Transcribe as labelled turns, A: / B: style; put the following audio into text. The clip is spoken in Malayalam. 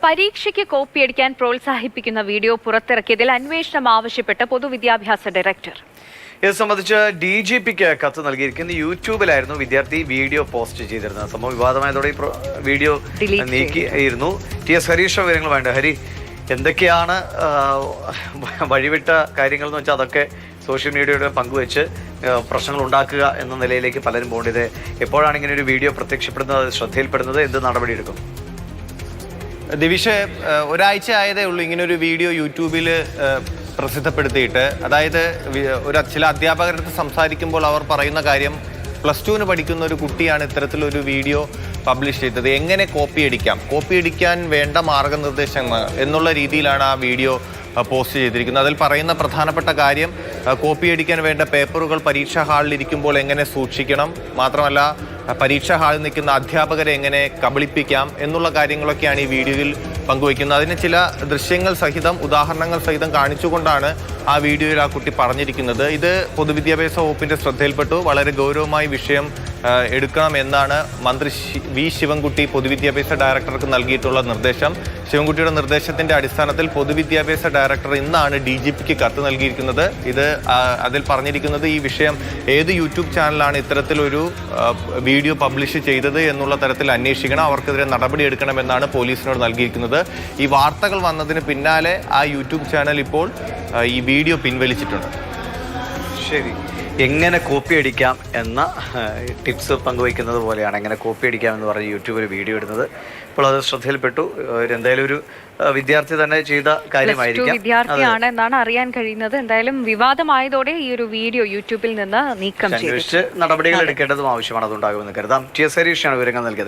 A: പരീക്ഷയ്ക്ക് കോപ്പിയടിക്കാൻ പ്രോത്സാഹിപ്പിക്കുന്ന വീഡിയോ പുറത്തിറക്കിയതിൽ അന്വേഷണം ആവശ്യപ്പെട്ട് പൊതുവിദ്യാഭ്യാസ ഡയറക്ടർ.
B: ഇത് സംബന്ധിച്ച് DGPക്ക് കത്ത് നൽകിയിരിക്കുന്ന യൂട്യൂബിലായിരുന്നു വിദ്യാർത്ഥി വീഡിയോ പോസ്റ്റ് ചെയ്തിരുന്നത്. സംഭവം വിവാദമായതോടെ വീഡിയോ നീക്കിയിരുന്നു. TS ഹരീഷ് വിവരങ്ങൾ വേണ്ട. ഹരി, എന്തൊക്കെയാണ് വഴിവിട്ട കാര്യങ്ങൾ എന്ന് വെച്ചാൽ അതൊക്കെ സോഷ്യൽ മീഡിയയുടെ പങ്കുവെച്ച് പ്രശ്നങ്ങൾ ഉണ്ടാക്കുക എന്ന നിലയിലേക്ക് പലരും പോകേണ്ടത്. എപ്പോഴാണ് ഇങ്ങനെ ഒരു വീഡിയോ പ്രത്യക്ഷപ്പെടുന്നത്, ശ്രദ്ധയിൽപ്പെടുന്നത്, എന്ത് നടപടിയെടുക്കും?
C: ദിവിഷ്, ഒരാഴ്ച ആയതേ ഉള്ളൂ ഇങ്ങനൊരു വീഡിയോ യൂട്യൂബിൽ പ്രസിദ്ധപ്പെടുത്തിയിട്ട്. അതായത് ചില അധ്യാപകരുടെ അടുത്ത് സംസാരിക്കുമ്പോൾ അവർ പറയുന്ന കാര്യം, +2 പഠിക്കുന്ന ഒരു കുട്ടിയാണ് ഇത്തരത്തിലൊരു വീഡിയോ പബ്ലിഷ് ചെയ്തത്. എങ്ങനെ കോപ്പി അടിക്കാൻ വേണ്ട മാർഗനിർദ്ദേശങ്ങൾ എന്നുള്ള രീതിയിലാണ് ആ വീഡിയോ പോസ്റ്റ് ചെയ്തിരിക്കുന്നത്. അതിൽ പറയുന്ന പ്രധാനപ്പെട്ട കാര്യം, കോപ്പി അടിക്കാൻ വേണ്ട പേപ്പറുകൾ പരീക്ഷാ ഹാളിൽ ഇരിക്കുമ്പോൾ എങ്ങനെ സൂക്ഷിക്കണം, മാത്രമല്ല പരീക്ഷാ ഹാളിൽ നിൽക്കുന്ന അധ്യാപകരെ എങ്ങനെ കബളിപ്പിക്കാം എന്നുള്ള കാര്യങ്ങളൊക്കെയാണ് ഈ വീഡിയോയിൽ പങ്കുവയ്ക്കുന്നത്. അതിന് ചില ദൃശ്യങ്ങൾ സഹിതം, ഉദാഹരണങ്ങൾ സഹിതം കാണിച്ചുകൊണ്ടാണ് ആ വീഡിയോയിൽ ആ കുട്ടി പറഞ്ഞിരിക്കുന്നത്. ഇത് പൊതുവിദ്യാഭ്യാസ വകുപ്പിന്റെ ശ്രദ്ധയിൽപ്പെട്ടു. വളരെ ഗൗരവമായി വിഷയം എടുക്കണം എന്നാണ് മന്ത്രി വി ശിവൻകുട്ടി പൊതുവിദ്യാഭ്യാസ ഡയറക്ടർക്ക് നൽകിയിട്ടുള്ള നിർദ്ദേശം. ശിവൻകുട്ടിയുടെ നിർദ്ദേശത്തിന്റെ അടിസ്ഥാനത്തിൽ പൊതുവിദ്യാഭ്യാസ ഡയറക്ടർ ഇന്നാണ് DGPക്ക് കത്ത് നൽകിയിരിക്കുന്നത്. അതിൽ പറഞ്ഞിരിക്കുന്നത്, ഈ വിഷയം ഏത് യൂട്യൂബ് ചാനലാണ് ഇത്തരത്തിലൊരു വീഡിയോ പബ്ലിഷ് ചെയ്തത് എന്നുള്ള തരത്തിൽ അന്വേഷിക്കണം, അവർക്കെതിരെ നടപടിയെടുക്കണമെന്നാണ് പോലീസിനോട് നൽകിയിരിക്കുന്നത്. ഈ വാർത്തകൾ വന്നതിന് പിന്നാലെ ആ യൂട്യൂബ് ചാനൽ ഇപ്പോൾ ഈ വീഡിയോ പിൻവലിച്ചിട്ടുണ്ട്.
B: ശരി, എങ്ങനെ കോപ്പി അടിക്കാം എന്ന ടിപ്സ് പങ്കുവയ്ക്കുന്നത് പോലെയാണ് എങ്ങനെ കോപ്പി അടിക്കാം എന്ന് പറഞ്ഞ് യൂട്യൂബിൽ വീഡിയോ ഇടുന്നത്. ഇപ്പോൾ അത് ശ്രദ്ധയിൽപ്പെട്ടു. എന്തായാലും ഒരു വിദ്യാർത്ഥി തന്നെ ചെയ്ത കാര്യമായിരിക്കും,
A: വിദ്യാർത്ഥിയാണ് എന്നാണ് അറിയാൻ കഴിയുന്നത്. എന്തായാലും വിവാദമായതോടെ ഈ ഒരു വീഡിയോ യൂട്യൂബിൽ നിന്ന് നീക്കം ചെയ്ത്
B: നടപടികൾ എടുക്കേണ്ടതും ആവശ്യമാണ്. അതുണ്ടാകുമെന്ന് കരുതാം. TS ഹരീഷാണ് വിവരങ്ങൾ നൽകിയത്.